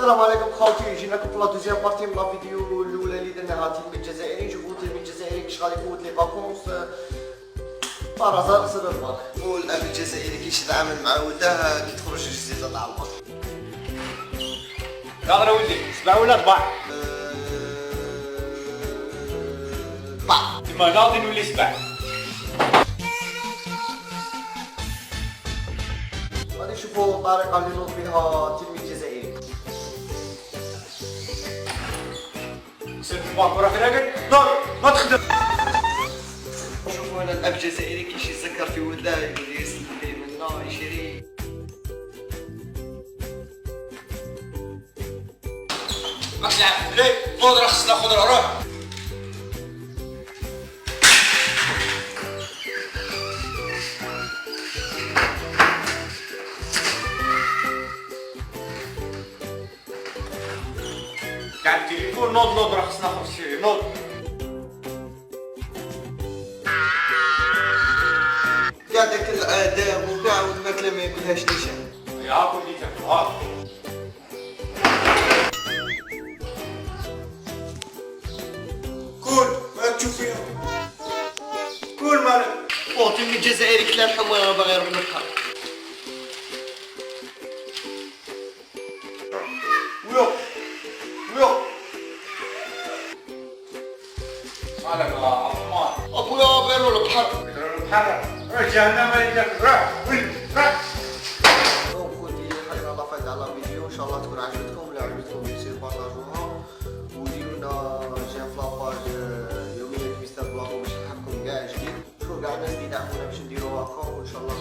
السلام عليكم خوتي، جيناكم في لا دوزيام بارتي من لا فيديو الاولى اللي درناها تلميذ جزائري. نشوفوا تلميذ جزائري كيفاش غادي يفوت لي فاكونس بارازار سر الباك. والاب الجزائري كيش يتعامل مع ولده كي تخرج الجزيره تاع الباك. يلا ولدي سبع ولا طبع؟ طبع. تما ناضي نولي سبع. غادي نشوفوا الطريقه اللي نوض بها تلميذ جزائري. سير في الباك وراه راقد نوض ما تخدم. شوفوا هنا الاب الجزائري كيش يتذكر في ولده يقول لي يسلم لي منا يشري. ما تلعب ليه نوض راه خصنا خضره روح. قاعد التليفون نوض راه خصنا نخرج شي نوض. كاع داك الاداب وكاع والماكله ما ياكلهاش نيشان. يا هاكم اللي تاكلوا هاك. كول مالك تشوف فيها. كول مالك. تلميذ جزائري كلا الحم وانا باغي نروح للبحر. ويو ويو مالك عمار. اخويا بيرو البحر. البحر جهنم اللي تاكل روح وين روح. خوتي حنا الله فايت على الفيديو، ان شاء الله تكون عجبتكم. لا عجبتكم ديروا بارطاجوها وديروا لنا جيم في لاباج يوميا مستر بلاغو باش نحكم كاع جديد. شوفوا كاع الناس اللي يدعمونا باش نديروا هكا، وان شاء الله